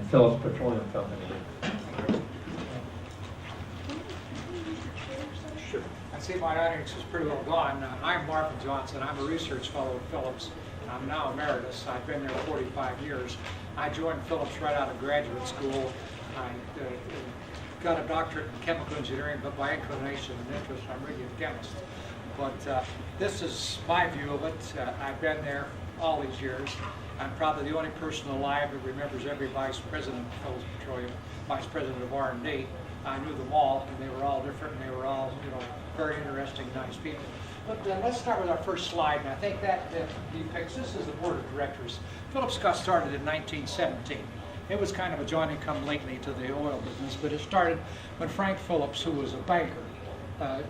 Phillips Petroleum Company. Sure. I see my audience is pretty well gone. I'm Marvin Johnson. I'm a research fellow at Phillips. I'm now emeritus. I've been there 45 years. I joined Phillips right out of graduate school. I got a doctorate in chemical engineering, but by inclination and interest, I'm really a chemist. But this is my view of it. I've been there all these years. I'm probably the only person alive that remembers every vice president of Phillips Petroleum, vice president of R&D. I knew them all, and they were all different, and they were all, very interesting, nice people. But let's start with our first slide, and I think that depicts, this is the board of directors. Phillips got started in 1917. It was kind of a joining come lately to the oil business, but it started when Frank Phillips, who was a banker,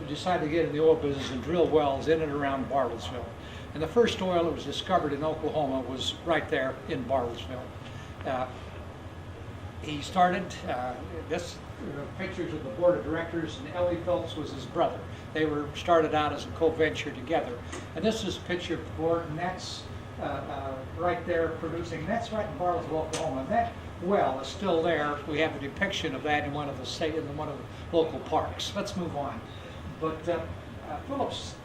decided to get in the oil business and drill wells in and around Bartlesville. And the first oil that was discovered in Oklahoma was right there in Bartlesville. He started, pictures of the board of directors, and Ellie Phillips was his brother. They were started out as a co-venture together. And this is a picture of the board, and that's right there producing. That's right in Bartlesville, Oklahoma. And that well is still there. We have a depiction of that in one of the local parks. Let's move on. But Phillips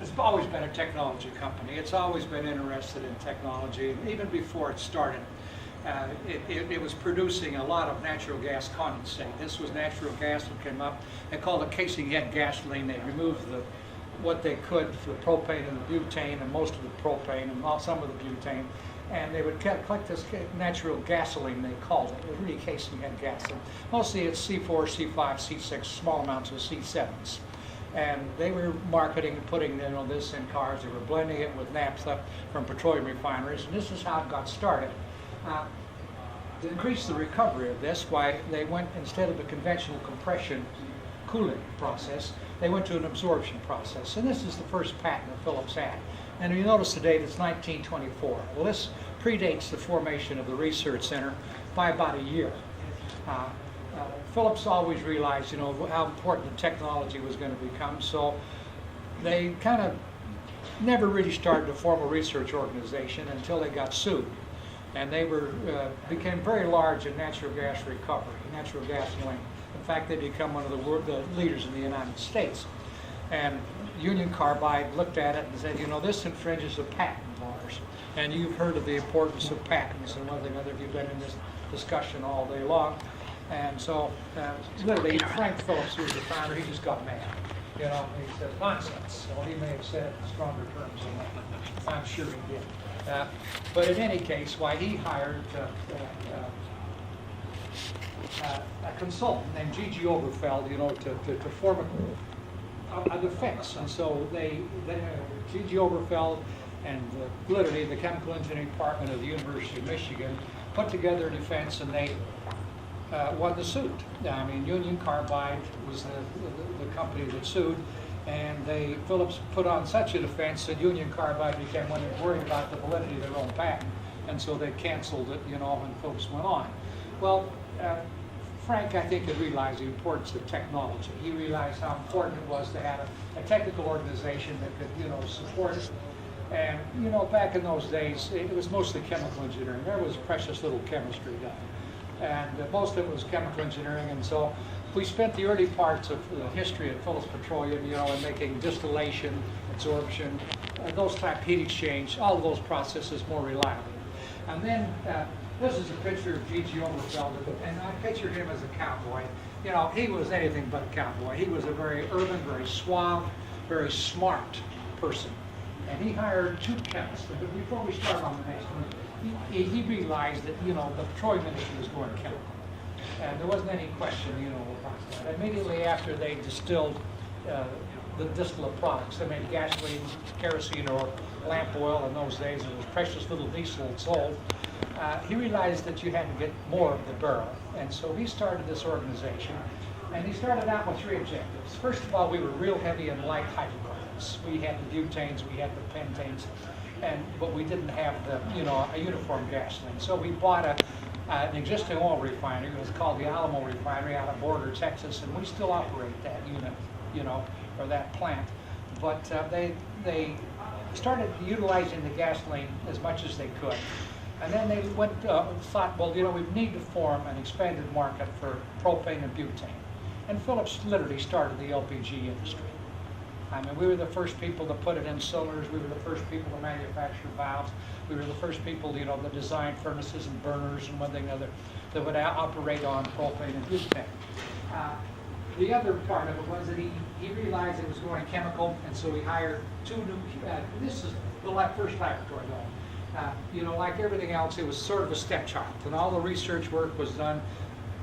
has always been a technology company. It's always been interested in technology, even before it started. It was producing a lot of natural gas condensate. This was natural gas that came up. They called it casing head gasoline. They removed what they could for the propane and the butane, and most of the propane and some of the butane. And they would collect this natural gasoline, they called it. It was really casing head gasoline. Mostly it's C4, C5, C6, small amounts of C7s. And they were marketing and putting this in cars. They were blending it with naphtha from petroleum refineries, and this is how it got started. To increase the recovery of this, why they went, instead of the conventional compression cooling process, they went to an absorption process. And this is the first patent that Phillips had. And you notice the date, it's 1924. Well, this predates the formation of the research center by about a year. Phillips always realized, how important the technology was going to become, so they kind of never really started a formal research organization until they got sued. And they became very large in natural gas recovery, natural gasoline. In fact, they become one of the leaders in the United States. And Union Carbide looked at it and said, this infringes a patent of ours. And you've heard of the importance of patents, and one thing or another, you've been in this discussion all day long. And so, literally, Frank Phillips, who was the founder, he just got mad. He said, nonsense. Well, he may have said it in stronger terms than that. I'm sure he did. But in any case, why he hired a consultant named G.G. Oberfeld, to form a defense. And so G.G. Oberfeld and literally the chemical engineering department of the University of Michigan put together a defense, and they won the suit. Union Carbide was the company that sued. And Phillips put on such a defense that Union Carbide became worried about the validity of their own patent, and so they canceled it, and Phillips went on. Well, Frank, I think, had realized the importance of technology. He realized how important it was to have a technical organization that could, support it. And, back in those days, it was mostly chemical engineering. There was precious little chemistry done. And most of it was chemical engineering, and so we spent the early parts of the history of Phillips Petroleum, in making distillation, absorption, those type heat exchange, all of those processes more reliable. And then this is a picture of G.G. Oberfeld, and I picture him as a cowboy. He was anything but a cowboy. He was a very urban, very suave, very smart person. And he hired two chemists. But before we start on the next one, he realized that, the petroleum industry was going chemical. And there wasn't any question, about that. Immediately after they distilled the distillate products, they made gasoline, kerosene, or lamp oil in those days. There was precious little diesel sold. He realized that you had to get more of the barrel. And so he started this organization. And he started out with three objectives. First of all, we were real heavy and light hydrocarbons. We had the butanes, we had the pentanes, but we didn't have a uniform gasoline. So we bought an existing oil refinery. It was called the Alamo Refinery out of Borger, Texas, and we still operate that unit, or that plant. But they started utilizing the gasoline as much as they could. And then they thought, well, you know, we need to form an expanded market for propane and butane. And Phillips literally started the LPG industry. I mean, we were the first people to put it in cylinders. We were the first people to manufacture valves. We were the first people, you know, that designed furnaces and burners and one thing or another that would operate on propane and butane. The other part of it was that he realized it was going chemical, and so he hired two new, this is the first laboratory though. You know, like everything else, it was sort of a stepchild, and all the research work was done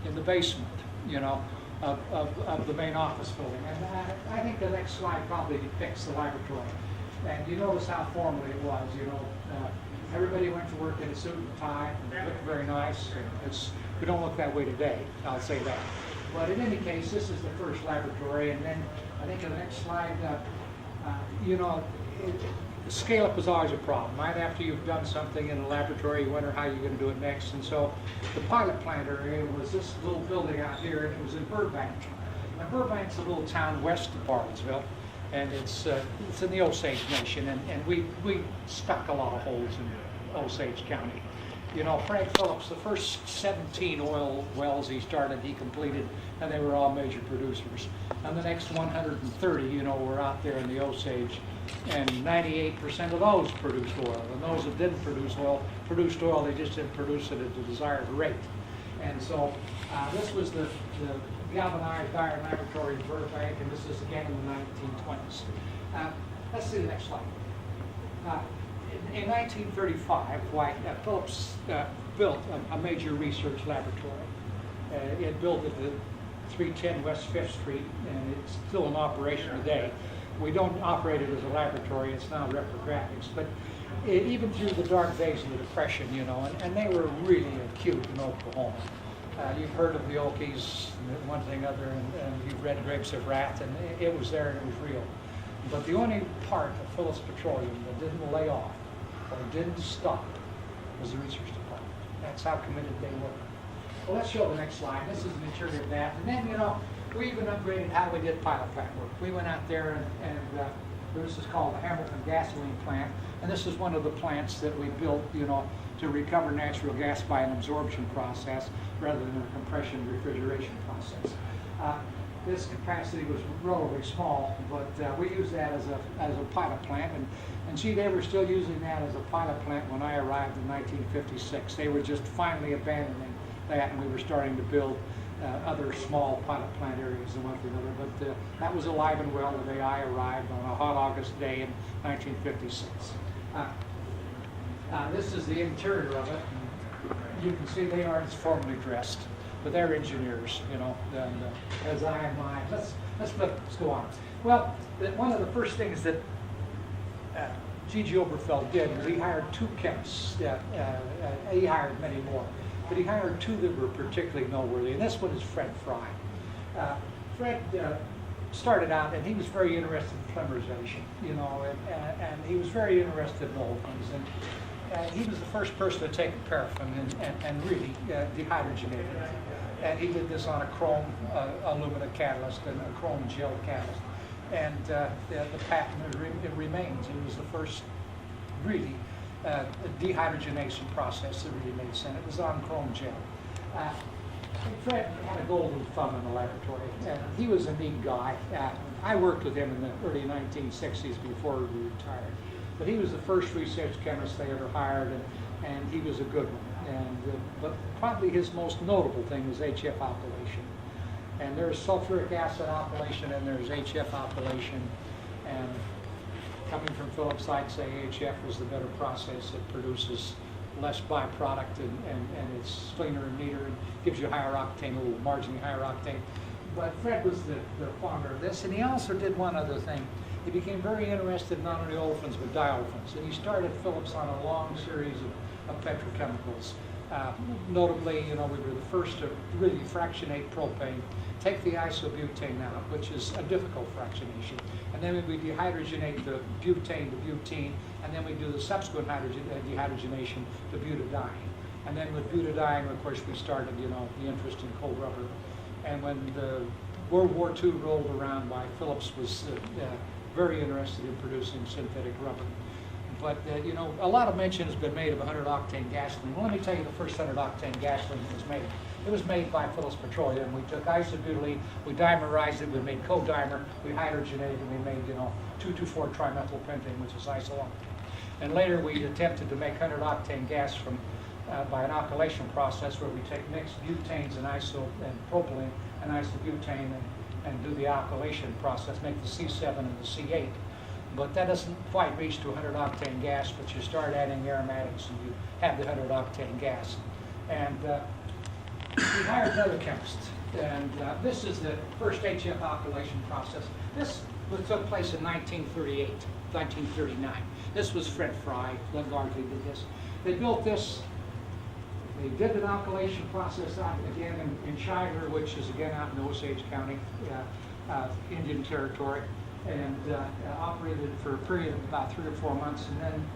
in the basement, you know, of the main office building. And I think the next slide probably depicts the laboratory. And you notice how formal it was, you know. Everybody went to work in a suit and tie, and looked very nice. We don't look that way today, I'll say that. But in any case, this is the first laboratory, and then I think in the next slide, you know, the scale-up was always a problem. Right after you've done something in a laboratory, you wonder how you're going to do it next. And so the pilot plant area was this little building out here, and it was in Burbank. Now, Burbank's a little town west of Bartlesville, and it's in the Osage Nation, and we stuck a lot of holes in Osage County. You know, Frank Phillips, the first 17 oil wells he started, he completed, and they were all major producers. And the next 130, you know, were out there in the Osage, and 98% of those produced oil. And those that didn't produce oil, they just didn't produce it at the desired rate. And so this was the galvanized iron laboratory in Burbank, and this is again in the 1920s. Let's see the next slide. In 1935, Phillips built a major research laboratory. It built at the 310 West 5th Street, and it's still in operation today. We don't operate it as a laboratory, it's now reprographics, but even through the dark days of the Depression, you know, and they were really acute in Oklahoma. You've heard of the Okies, one thing or other, and you've read Grapes of Wrath, and it was there and it was real. But the only part of Phillips Petroleum that didn't lay off or didn't stop was the research department. That's how committed they were. Well, let's show the next slide. This is the material of that. And then, you know, we even upgraded how we did pilot plant work. We went out there and this is called the Hamilton gasoline plant. And this is one of the plants that we built, you know, to recover natural gas by an absorption process rather than a compression refrigeration process. This capacity was relatively small, but we used that as a pilot plant, and gee, they were still using that as a pilot plant when I arrived in 1956. They were just finally abandoning that, and we were starting to build other small pilot plant areas and one thing or another. But that was alive and well the day I arrived on a hot August day in 1956. This is the interior of it. You can see they aren't as formally dressed, but they're engineers, you know, and, as I am mine. Let's go on. Well, one of the first things that G.G. Oberfeld did was he hired two chemists. He hired many more, but he hired two that were particularly noteworthy, and this one is Fred Fry. Fred started out, and he was very interested in polymerization, you know, and he was very interested in olefins, and he was the first person to take a paraffin and really dehydrogenate it. And he did this on a chrome alumina catalyst and a chrome gel catalyst. And the patent it remains. It was the first really dehydrogenation process that really made sense. It was on chrome gel. Fred had a golden thumb in the laboratory, and he was a neat guy. I worked with him in the early 1960s before we retired. But he was the first research chemist they ever hired, and he was a good one. But probably his most notable thing was HF alkylation. And there's sulfuric acid alkylation and there's HF alkylation. And coming from Phillips, I'd say HF was the better process. It produces less byproduct and it's cleaner and neater and gives you higher octane, a little marginally higher octane. But Fred was the founder of this, and he also did one other thing. He became very interested not only in olefins but diolefins, and he started Phillips on a long series of petrochemicals. Notably, you know, we were the first to really fractionate propane, take the isobutane out, which is a difficult fractionation, and then we dehydrogenate the butane to butene, and then we do the subsequent dehydrogenation to butadiene. And then with butadiene, of course, we started, you know, the interest in cold rubber. And when the World War II rolled around, Phillips was very interested in producing synthetic rubber. But, you know, a lot of mention has been made of 100-octane gasoline. Well, let me tell you the first 100-octane gasoline that was made. It was made by Phillips Petroleum. We took isobutylene, we dimerized it, we made codimer, we hydrogenated, and we made, you know, 2,2,4-trimethylpentane, which is iso-octane. And later we attempted to make 100-octane gas from by an alkylation process where we take mixed butanes and propylene and isobutane and do the alkylation process, make the C7 and the C8. But that doesn't quite reach to 100-octane gas, but you start adding aromatics and you have the 100-octane gas. And we hired another chemist, and this is the first HF alkylation process. This took place in 1938, 1939. This was Fred Fry, largely did this. They built this. They did an alkylation process out again in Shiger, which is again out in Osage County, Indian Territory, and operated for a period of about 3 or 4 months. And then,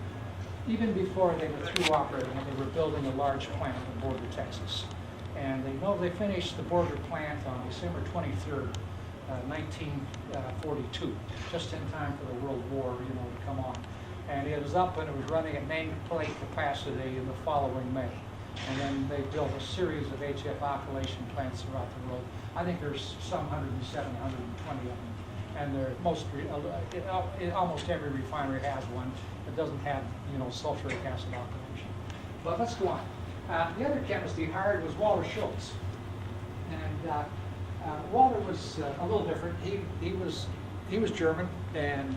even before they were through operating, they were building a large plant in Border, Texas. And they finished the Border plant on December 23rd, 1942, just in time for the World War, you know, to come on. And it was up and it was running at nameplate capacity in the following May. And then they built a series of HF alkylation plants throughout the world. I think there's some 107, 120 of them. And they're almost every refinery has one that doesn't have, you know, sulfuric acid alkylation. But let's go on. The other chemist he hired was Walter Schultz. And Walter was a little different. He was German, and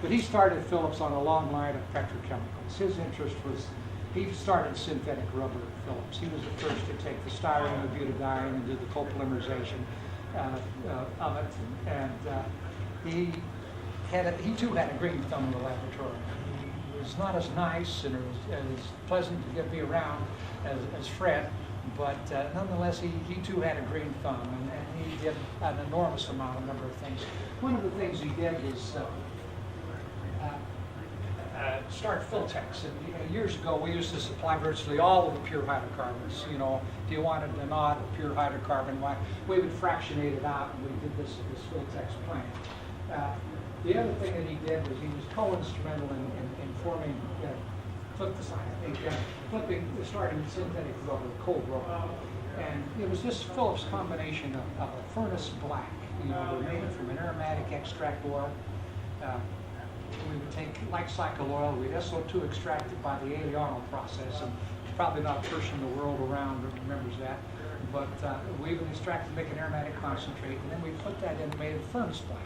but he started Phillips on a long line of petrochemicals. His interest was, he started synthetic rubber at Phillips. He was the first to take the styrene and the butadiene and do the copolymerization of it. And he too had a green thumb in the laboratory. He was not as nice and as pleasant to be around as Fred, but nonetheless he too had a green thumb, and he did an enormous number of things. One of the things he did was start Philtex. And years ago, we used to supply virtually all of the pure hydrocarbons. You know, if you wanted an odd pure hydrocarbon, we would fractionate it out, and we did this Philtex plant. The other thing that he did was he was co-instrumental in forming starting synthetic rubber, cold rubber. And it was this Phillips combination of a furnace black. You know, we made it from an aromatic extract oil. We would take light cycle oil, we'd SO2 extract it by the Aliano process, and probably not a person in the world around that remembers that, but we would extract and make an aromatic concentrate, and then we put that in and made it furnace black.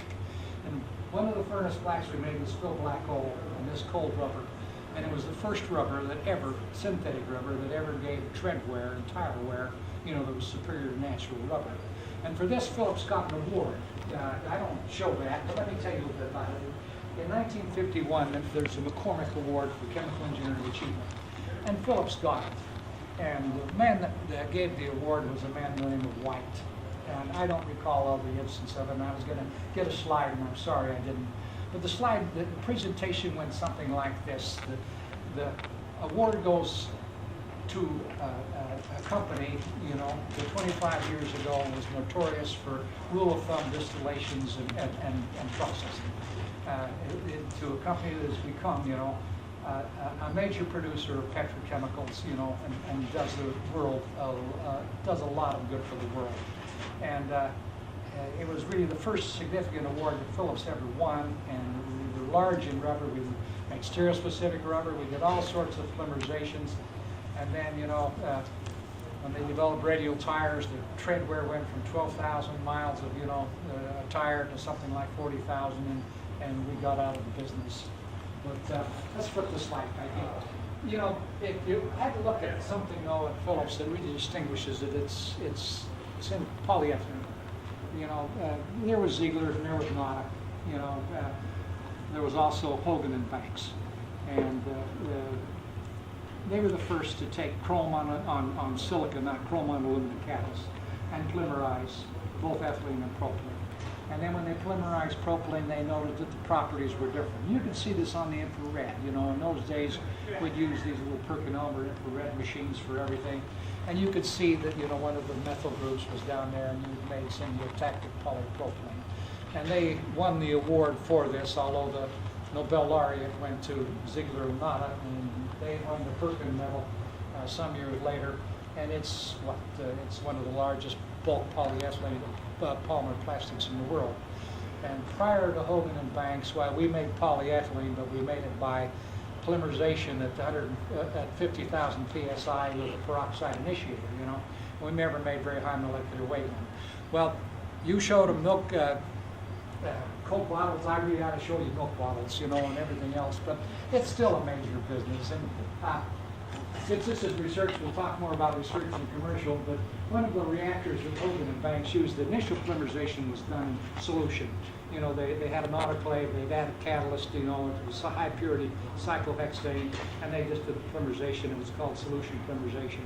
And one of the furnace blacks we made was Phil Black Oil and this cold rubber, and it was the first rubber that ever, synthetic rubber, that ever gave tread wear and tire wear, you know, that was superior to natural rubber. And for this, Phillips got an award. I don't show that, but let me tell you a little bit about it. In 1951, there's a McCormick Award for Chemical Engineering Achievement, and Phillips got it. And the man that gave the award was a man by the name of White. And I don't recall all the instance of it, and I was going to get a slide, and I'm sorry I didn't. But the slide, the presentation went something like this. The award goes to a company, you know, that 25 years ago was notorious for rule of thumb distillations and processing. To a company that has become, you know, a major producer of petrochemicals, you know, and does the world, does a lot of good for the world. And it was really the first significant award that Phillips ever won, and we were large in rubber. We made stereospecific rubber. We did all sorts of polymerizations. And then, you know, when they developed radial tires, the tread wear went from 12,000 miles of, you know, a tire to something like 40,000, and we got out of the business. But let's flip the slide back in. You know, if you had to look at something, though, at Phillips that really distinguishes it, it's in polyethylene. You know, there was Ziegler and there was Nada. You know, there was also Hogan and Banks, and they were the first to take chrome on silicon, not chrome on aluminum catalyst, and polymerize both ethylene and propylene. And then when they polymerized propylene, they noted that the properties were different. You can see this on the infrared. You know, in those days, we'd use these little Perkinomer infrared machines for everything. And you could see that, you know, one of the methyl groups was down there, and you made syntactic polypropylene. And they won the award for this, although Nobel laureate went to Ziegler and Nada, and they won the Perkin Medal some years later. And it's it's one of the largest bulk polyethylene polymer plastics in the world. And prior to Hogan and Banks, well, we made polyethylene, but we made it by polymerization at 50,000 psi with a peroxide initiator. We never made very high molecular weight one. Well, you showed them milk, Coke bottles. I really ought to show you milk bottles, and everything else. But it's still a major business. And since this is research, we'll talk more about research and commercial. But one of the reactors that Hogan and Banks used, the initial polymerization was done in solution. They had an autoclave, they'd added catalyst, it was a high purity cyclohexane, and they just did the polymerization. It was called solution polymerization.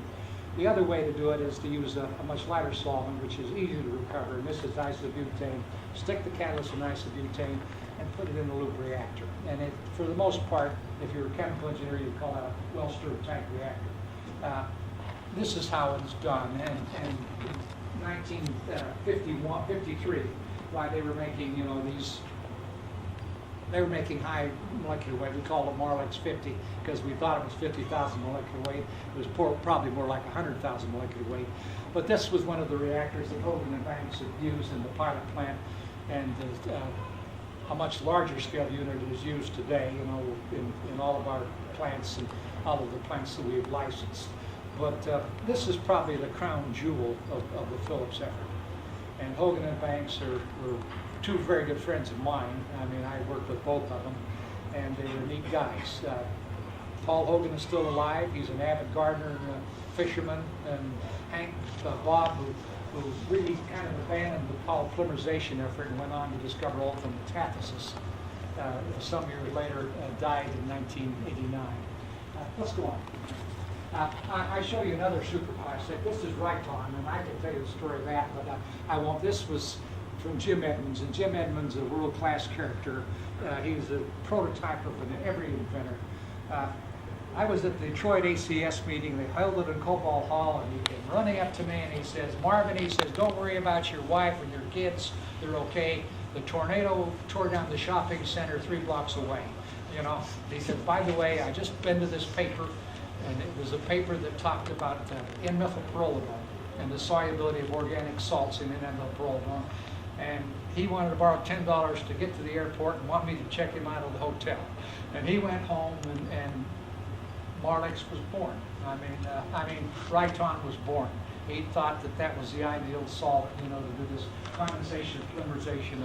The other way to do it is to use a much lighter solvent, which is easier to recover, and this is isobutane. Stick the catalyst in isobutane and put it in a loop reactor. And for the most part, if you're a chemical engineer, you'd call that a well-stirred tank reactor. This is how it's done. And in 1951, 53, why they were making, they were making high molecular weight. We called it Marlex 50 because we thought it was 50,000 molecular weight. It was probably more like 100,000 molecular weight. But this was one of the reactors that Hogan and Banks had used in the pilot plant, and a much larger scale unit is used today, in all of our plants and all of the plants that we've licensed. But this is probably the crown jewel of the Phillips effort. And Hogan and Banks were two very good friends of mine. I worked with both of them, and they were neat guys. Paul Hogan is still alive. He's an avid gardener and fisherman. And Hank Bob, who really kind of abandoned the polymerization effort and went on to discover ultimate metathesis. Some years later, died in 1989. Let's go on. I show you another superclassic. This is Riton, and I can tell you the story of that, but I won't. This was from Jim Edmonds, and Jim Edmonds is a world-class character. He's a prototype of every inventor. I was at the Detroit ACS meeting. They held it in Cobalt Hall, and he came running up to me, and he says, Marvin, he says, don't worry about your wife and your kids. They're okay. The tornado tore down the shopping center 3 blocks away. He said, by the way, I just been to this paper, and it was a paper that talked about N-methylpyrrolidone and the solubility of organic salts in N-methylpyrrolidone. And he wanted to borrow $10 to get to the airport and want me to check him out of the hotel. And he went home, and Marlex was born. Riton was born. He thought that was the ideal solvent, to do this condensation, polymerization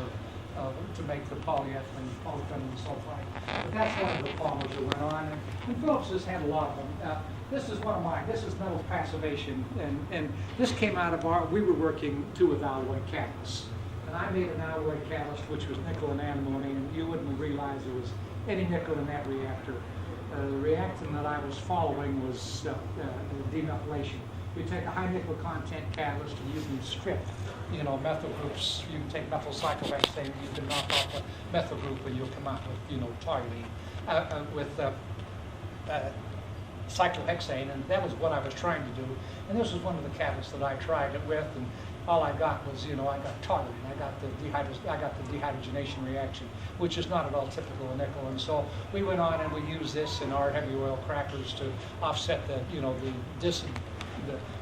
to make the polyethylene, polyphenol sulfide. But that's one of the polymers that went on. And Phillips has had a lot of them. This is one of mine. This is metal passivation. And this came out of we were working too with alloy catalysts. And I made an alloy catalyst which was nickel and antimony, and you wouldn't realize there was any nickel in that reactor. The reactant that I was following was demethylation. You take a high nickel content catalyst and you can strip, methyl groups. You can take methyl cyclohexane, you can knock off a methyl group, and you'll come out with, toluene with cyclohexane, and that was what I was trying to do. And this was one of the catalysts that I tried it with, and all I got was, I got toluene. I got the dehydrogenation reaction, which is not at all typical of nickel. And so we went on and we used this in our heavy oil crackers to offset the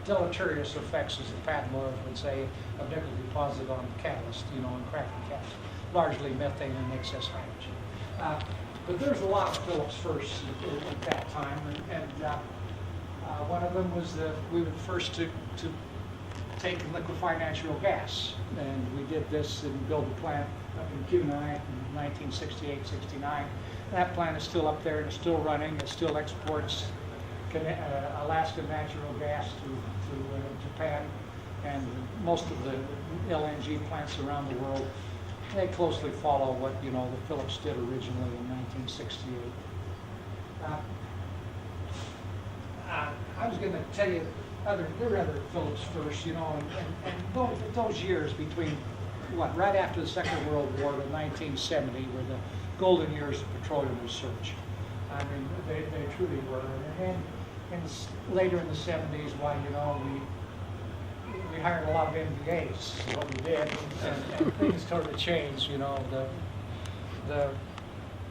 deleterious effects, as the patent lawyers would say, of nickel deposit on catalyst, on cracking caps, largely methane and excess hydrogen. But there's a lot of Phillips firsts at that time, and one of them was we were the first to take and liquefy natural gas, and we did this and built a plant up in Kunai in 1968-69. That plant is still up there and it's still running. It still exports Alaska natural gas to Japan, and most of the LNG plants around the world, they closely follow what the Phillips did originally in 1968. I was going to tell you there were other Phillips first, and those years between right after the Second World War to 1970 were the golden years of petroleum research. They truly were. And later in the 70s, we hired a lot of MBAs, is what we did, and things sort of changed. The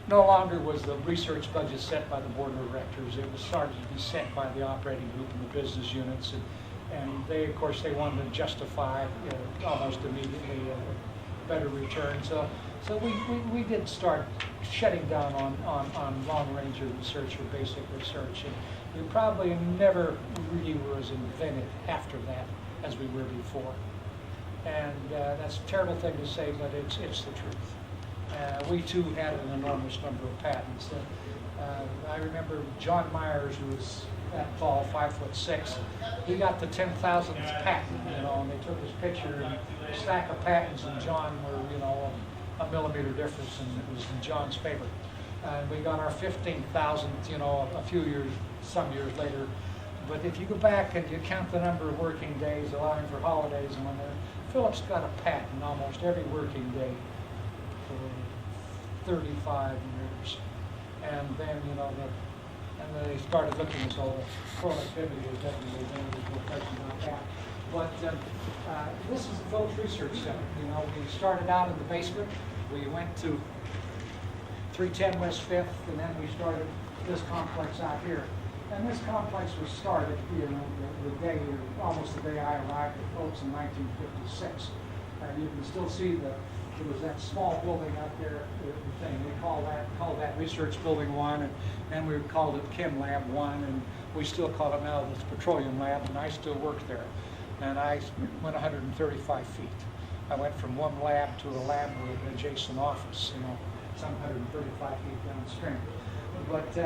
no longer was the research budget set by the board of directors. It was started to be set by the operating group and the business units, and they, of course, they wanted to justify almost immediately a better return. So we did start shutting down on long-range research or basic research, and we probably never really were as inventive after that as we were before. And that's a terrible thing to say, but it's the truth. We too had an enormous number of patents. I remember John Myers, who was that tall, 5'6". He got the 10,000th patent, and they took his picture and a stack of patents, and John were, a millimeter difference, and it was in John's favor. And we got our 15,000th, some years later. But if you go back and you count the number of working days, allowing for holidays and when Phillips got a patent almost every working day for 35 years. And then, and then they started looking, so the productivity was definitely there. There's no question about that. But this is the Phillips Research Center. We started out in the basement. We went to 310 West 5th, and then we started this complex out here. And this complex was started, almost the day I arrived at Phillips in 1956. You can still see there was that small building out there, the thing. We called that Research Building 1, and then we called it Chem Lab 1, and we still call it now the Petroleum Lab, and I still work there. And I went 135 feet. I went from one lab to a lab with an adjacent office, some 135 feet downstream. But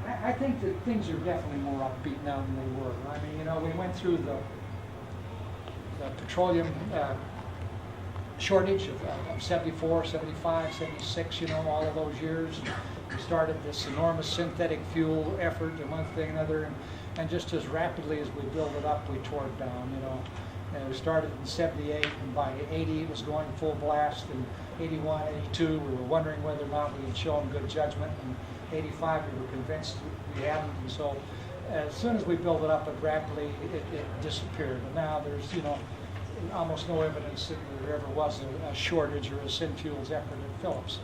I think that things are definitely more upbeat now than they were. I mean, we went through the petroleum shortage of 74, 75, 76, all of those years. We started this enormous synthetic fuel effort and one thing and another, and just as rapidly as we built it up, we tore it down, And we started in 78, and by 80 it was going full blast, and 81, 82 we were wondering whether or not we had shown good judgment, and 85 we were convinced we hadn't, and so as soon as we built it up, it rapidly it disappeared. And now there's almost no evidence that there ever was a shortage or a synfuels effort at Phillips.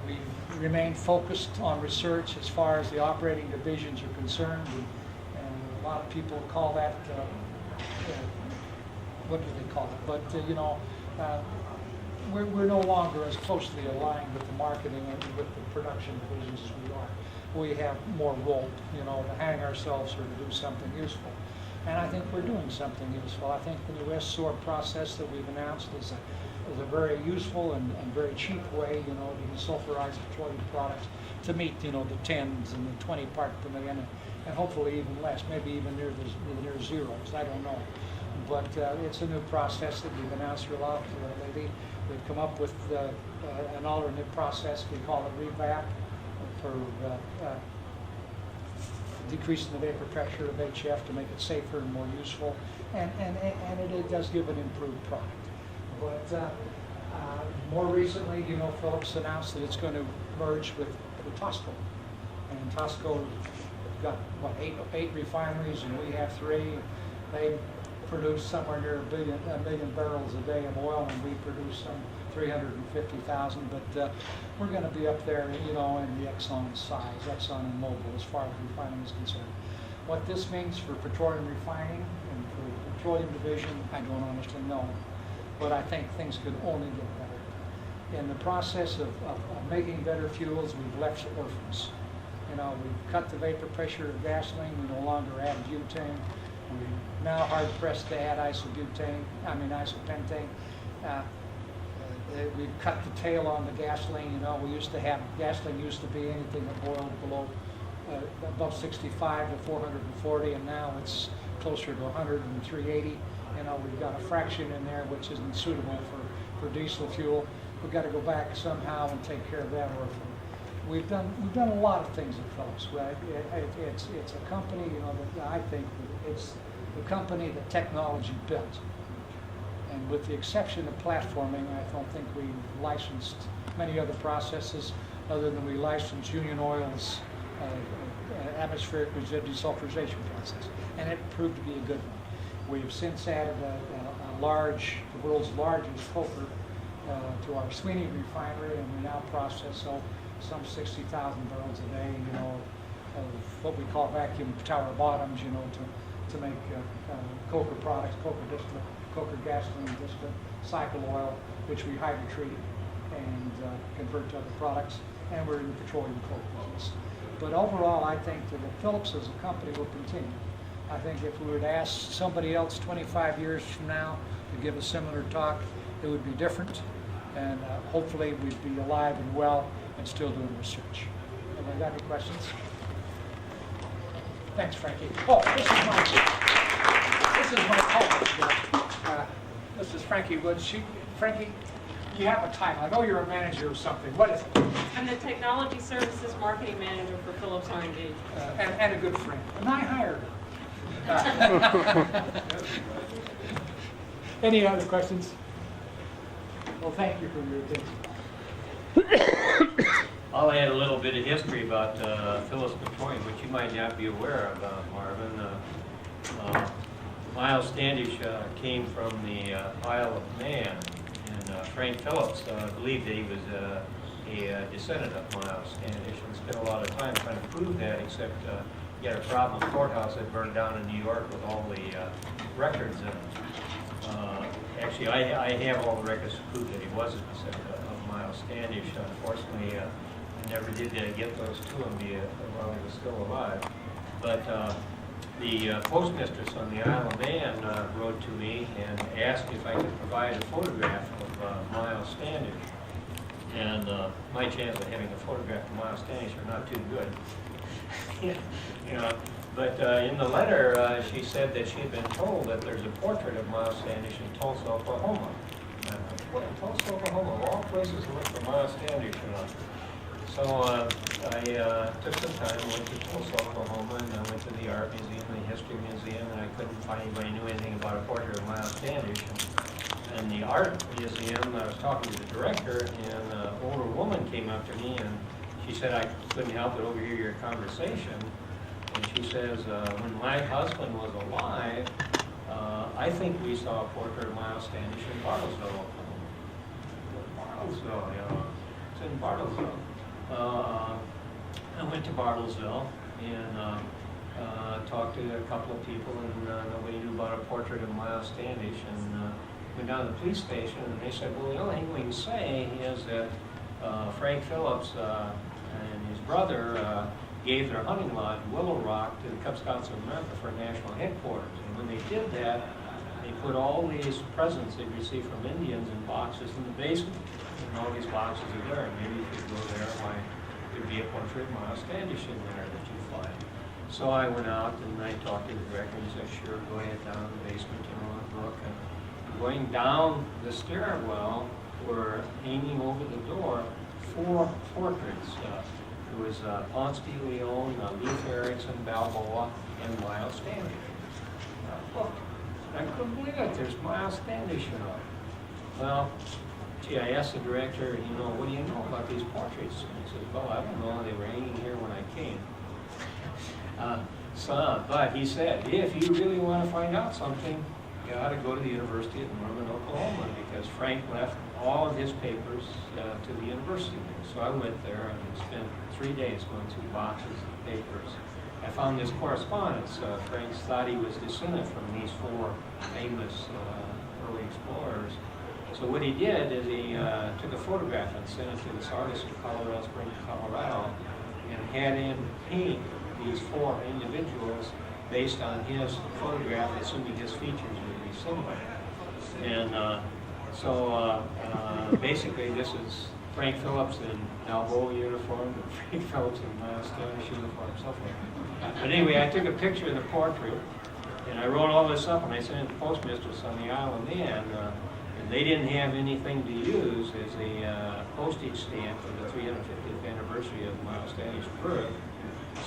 We remain focused on research as far as the operating divisions are concerned, and a lot of people call that what do they call it? But we're no longer as closely aligned with the marketing and with the production divisions as we are. We have more rope, to hang ourselves or to do something useful. And I think we're doing something useful. I think the new S-SOR process that we've announced is a very useful and very cheap way, to desulfurize petroleum products to meet, the 10s and the 20 parts per million, and hopefully even less, maybe even near zeros. I don't know. But it's a new process that we've announced a lot lately. We've come up with an alternate process. We call it revap for decreasing the vapor pressure of HF to make it safer and more useful, and it does give an improved product. But more recently, Phillips announced that it's going to merge with Tosco, and Tosco got eight refineries, and we have 3. They produce somewhere near a million barrels a day of oil, and we produce some 350,000. But we're going to be up there, in the Exxon size, Exxon and Mobil, as far as refining is concerned. What this means for petroleum refining and for the petroleum division, I don't honestly know. But I think things could only get better. In the process of making better fuels, we've left orphans. We've cut the vapor pressure of gasoline. We no longer add butane. We're now hard pressed to add isopentane. We've cut the tail on the gasoline. We used to have gasoline used to be anything that boiled below above 65 to 440, and now it's closer to 100 and 380. We've got a fraction in there which isn't suitable for diesel fuel. We've got to go back somehow and take care of that orphan. We've done a lot of things at Phillips. It's a company, that I think it's the company that technology built. And with the exception of platforming, I don't think we licensed many other processes other than we licensed Union Oil's atmospheric desulfurization process, and it proved to be a good one. We've since added the world's largest coker to our Sweeney refinery, and we now process some 60,000 barrels a day, of what we call vacuum tower bottoms, to make coker products, coker distillate, coker gasoline distillate, cycle oil, which we hydrotreat and convert to other products, and we're in the petroleum coke business. But overall, I think that Phillips as a company will continue. I think if we were to ask somebody else 25 years from now to give a similar talk, it would be different, and hopefully we'd be alive and well and still doing research. Anybody got any questions? Thanks, Frankie. Oh, this is my co-host. This is Frankie Woods. Frankie, you have a title. I know you're a manager of something. What is it? I'm the Technology Services Marketing Manager for Phillips R&D. And a good friend. And I hired her. Any other questions? Well, thank you for your attention. I'll add a little bit of history about Phillips Petroleum, which you might not be aware of, Marvin. Miles Standish came from the Isle of Man, and Frank Phillips believed that he was a descendant of Miles Standish, and spent a lot of time trying to prove that, except he had a problem with the courthouse that burned down in New York with all the records in it. Actually, I have all the records to prove that he was a descendant of Miles Standish. Unfortunately, I never did get those to him while he was still alive. But the postmistress on the Isle of Man wrote to me and asked if I could provide a photograph of Miles Standish. And my chance of having a photograph of Miles Standish are not too good. But in the letter, she said that she had been told that there's a portrait of Miles Standish in Tulsa, Oklahoma. What, Tulsa, Oklahoma, of all places to look for Miles Standish, So I took some time, went to Tulsa, Oklahoma, and I went to the Art Museum, the History Museum, and I couldn't find anybody who knew anything about a portrait of Miles Standish. And the Art Museum, I was talking to the director, and an older woman came up to me, and she said I couldn't help but overhear your conversation. And she says, when my husband was alive, I think we saw a portrait of Miles Standish in Bartlesville, Oklahoma. Bartlesville, it's in Bartlesville. I went to Bartlesville and talked to a couple of people, and nobody knew about a portrait of Miles Standish. And went down to the police station, and they said, well, the only thing we can say is that Frank Phillips and his brother gave their hunting lodge, Willow Rock, to the Cub Scouts of America for national headquarters. And when they did that, they put all these presents they received from Indians in boxes in the basement. And all these boxes are there. And maybe if you go there, there'd be a portrait of Miles Standish in there that you find. So I went out and I talked to the director, and he said, sure, go ahead down to the basement, and look. And going down the stairwell, were hanging over the door 4 portraits. It was Ponce de Leon, Leif Erikson, Balboa, and Miles Standish. Look, I couldn't believe it. There's Miles Standish, Well, gee, I asked the director, what do you know about these portraits? And he said, well, I don't know. They were hanging here when I came. But he said, if you really want to find out something, you ought to go to the University of Norman, Oklahoma, because Frank left all of his papers to the university there. So I went there and spent 3 days going through boxes of papers. I found this correspondence. Frank thought he was descended from these 4 famous early explorers. So what he did is he took a photograph and sent it to this artist in Colorado Springs, Colorado, and had him paint these 4 individuals based on his photograph, assuming his features would be similar. And basically this is Frank Phillips in Balboa uniform, and Frank Phillips in Miles Standish uniform, so forth. But anyway, I took a picture of the portrait, and I wrote all this up, and I sent it to the postmistress on the Isle of Man, and they didn't have anything to use as a postage stamp for the 350th anniversary of Miles Standish's birth.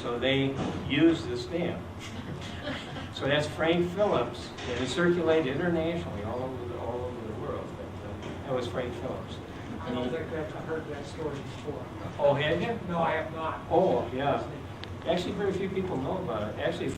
So they used the stamp. So that's Frank Phillips, and it circulated internationally all over the world. But, that was Frank Phillips. I don't think I've heard that story before. Oh, had you? No, I have not. Oh, yeah. Actually, very few people know about it. Actually,